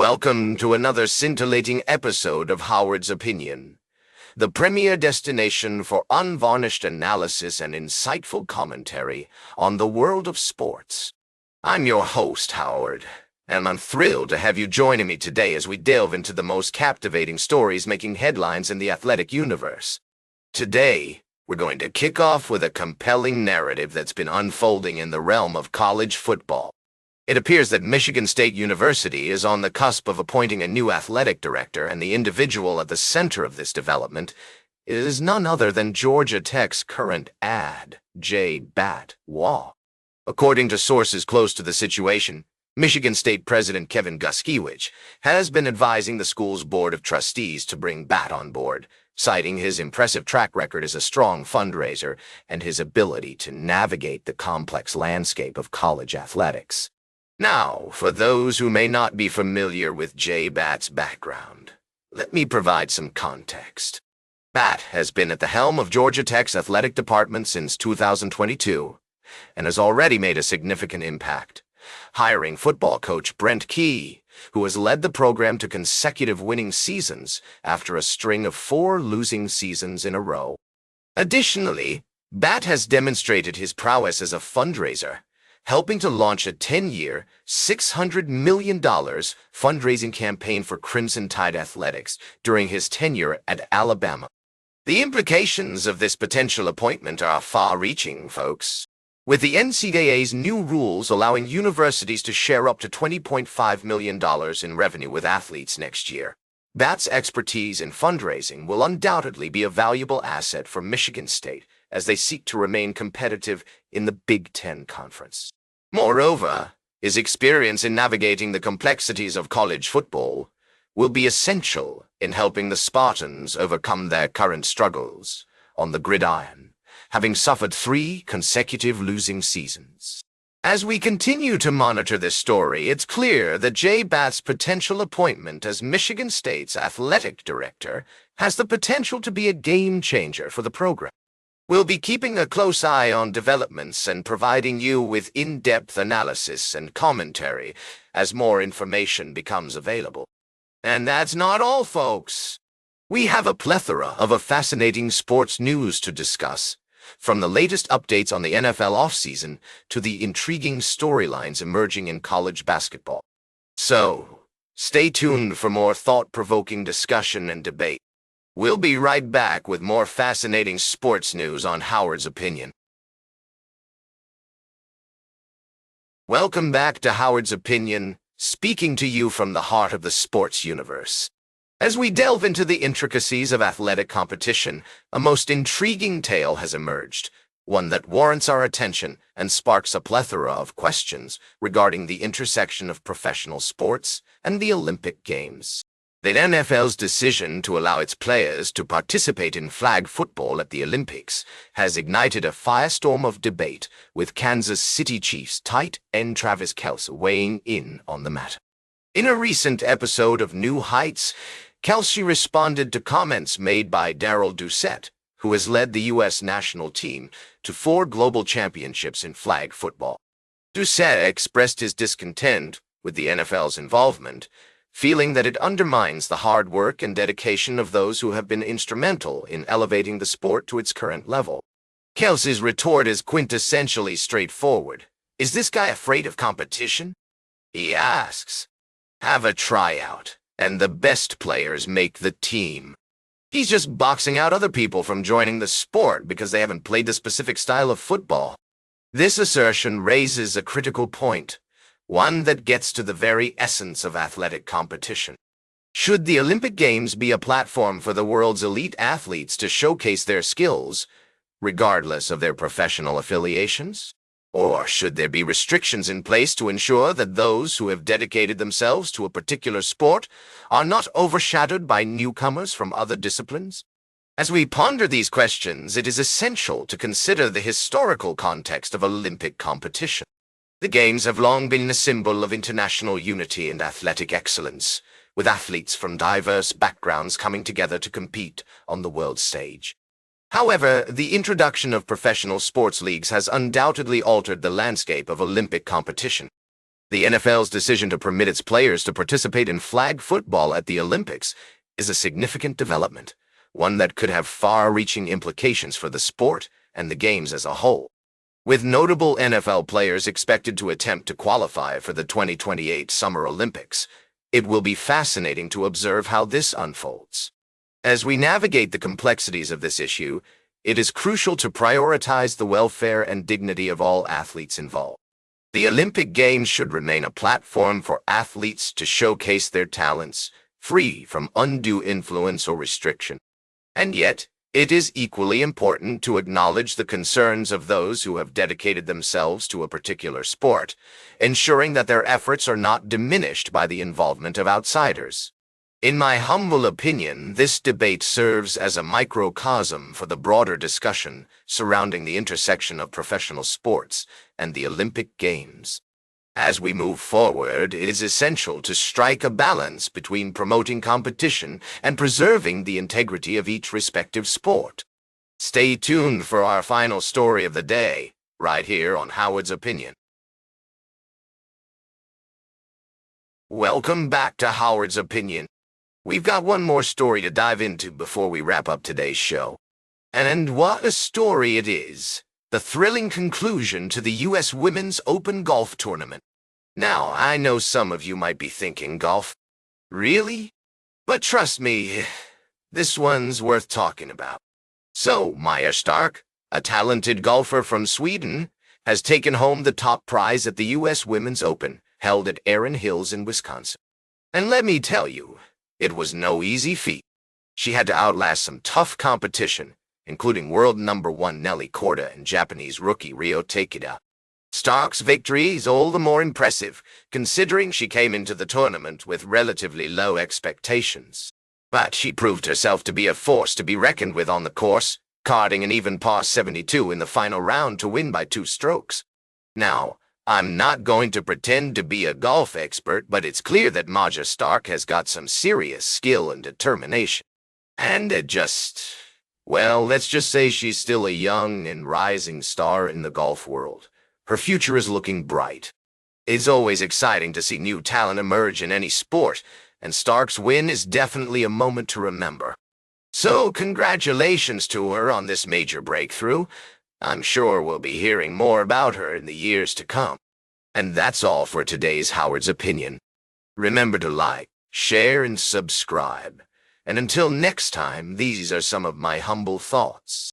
Welcome to another scintillating episode of Howard's Opinion, the premier destination for unvarnished analysis and insightful commentary on the world of sports. I'm your host, Howard, and I'm thrilled to have you joining me today as we delve into the most captivating stories making headlines in the athletic universe. Today, we're going to kick off with a compelling narrative that's been unfolding in the realm of college football. It appears that Michigan State University is on the cusp of appointing a new athletic director, and the individual at the center of this development is none other than Georgia Tech's current AD, J. Bat Waugh. According to sources close to the situation, Michigan State President Kevin Guskiewicz has been advising the school's board of trustees to bring Bat on board, citing his impressive track record as a strong fundraiser and his ability to navigate the complex landscape of college athletics. Now, for those who may not be familiar with J. Bat's background, let me provide some context. Bat has been at the helm of Georgia Tech's athletic department since 2022 and has already made a significant impact, hiring football coach Brent Key, who has led the program to consecutive winning seasons after a string of 4 losing seasons in a row. Additionally, Bat has demonstrated his prowess as a fundraiser, helping to launch a 10-year, $600 million fundraising campaign for Crimson Tide athletics during his tenure at Alabama. The implications of this potential appointment are far-reaching, folks. With the NCAA's new rules allowing universities to share up to $20.5 million in revenue with athletes next year, Bat's expertise in fundraising will undoubtedly be a valuable asset for Michigan State as they seek to remain competitive in the Big Ten Conference. Moreover, his experience in navigating the complexities of college football will be essential in helping the Spartans overcome their current struggles on the gridiron, having suffered 3 consecutive losing seasons. As we continue to monitor this story, it's clear that J. Bat's potential appointment as Michigan State's athletic director has the potential to be a game-changer for the program. We'll be keeping a close eye on developments and providing you with in-depth analysis and commentary as more information becomes available. And that's not all, folks. We have a plethora of fascinating sports news to discuss, from the latest updates on the NFL offseason to the intriguing storylines emerging in college basketball. So, stay tuned for more thought-provoking discussion and debate. We'll be right back with more fascinating sports news on Howard's Opinion. Welcome back to Howard's Opinion, speaking to you from the heart of the sports universe. As we delve into the intricacies of athletic competition, a most intriguing tale has emerged, one that warrants our attention and sparks a plethora of questions regarding the intersection of professional sports and the Olympic Games. The NFL's decision to allow its players to participate in flag football at the Olympics has ignited a firestorm of debate, with Kansas City Chiefs tight end Travis Kelce weighing in on the matter. In a recent episode of New Heights, Kelce responded to comments made by Darrell Doucette, who has led the U.S. national team to 4 global championships in flag football. Doucette expressed his discontent with the NFL's involvement, feeling that it undermines the hard work and dedication of those who have been instrumental in elevating the sport to its current level. Kelce's retort is quintessentially straightforward. Is this guy afraid of competition? He asks. Have a tryout, and the best players make the team. He's just boxing out other people from joining the sport because they haven't played the specific style of football. This assertion raises a critical point, one that gets to the very essence of athletic competition. Should the Olympic Games be a platform for the world's elite athletes to showcase their skills, regardless of their professional affiliations? Or should there be restrictions in place to ensure that those who have dedicated themselves to a particular sport are not overshadowed by newcomers from other disciplines? As we ponder these questions, it is essential to consider the historical context of Olympic competition. The Games have long been a symbol of international unity and athletic excellence, with athletes from diverse backgrounds coming together to compete on the world stage. However, the introduction of professional sports leagues has undoubtedly altered the landscape of Olympic competition. The NFL's decision to permit its players to participate in flag football at the Olympics is a significant development, one that could have far-reaching implications for the sport and the games as a whole. With notable NFL players expected to attempt to qualify for the 2028 Summer Olympics, it will be fascinating to observe how this unfolds. As we navigate the complexities of this issue, it is crucial to prioritize the welfare and dignity of all athletes involved. The Olympic Games should remain a platform for athletes to showcase their talents, free from undue influence or restriction. And yet, it is equally important to acknowledge the concerns of those who have dedicated themselves to a particular sport, ensuring that their efforts are not diminished by the involvement of outsiders. In my humble opinion, this debate serves as a microcosm for the broader discussion surrounding the intersection of professional sports and the Olympic Games. As we move forward, it is essential to strike a balance between promoting competition and preserving the integrity of each respective sport. Stay tuned for our final story of the day, right here on Howard's Opinion. Welcome back to Howard's Opinion. We've got one more story to dive into before we wrap up today's show. And what a story it is! The thrilling conclusion to the U.S. Women's Open Golf Tournament. Now, I know some of you might be thinking, golf? Really? But trust me, this one's worth talking about. So, Maja Stark, a talented golfer from Sweden, has taken home the top prize at the U.S. Women's Open, held at Erin Hills in Wisconsin. And let me tell you, it was no easy feat. She had to outlast some tough competition, including world number 1 Nelly Korda and Japanese rookie Rio Takeda. Stark's victory is all the more impressive, considering she came into the tournament with relatively low expectations. But she proved herself to be a force to be reckoned with on the course, carding an even par 72 in the final round to win by 2 strokes. Now, I'm not going to pretend to be a golf expert, but it's clear that Maja Stark has got some serious skill and determination. And let's just say she's still a young and rising star in the golf world. Her future is looking bright. It's always exciting to see new talent emerge in any sport, and Stark's win is definitely a moment to remember. So congratulations to her on this major breakthrough. I'm sure we'll be hearing more about her in the years to come. And that's all for today's Howard's Opinion. Remember to like, share, and subscribe. And until next time, these are some of my humble thoughts.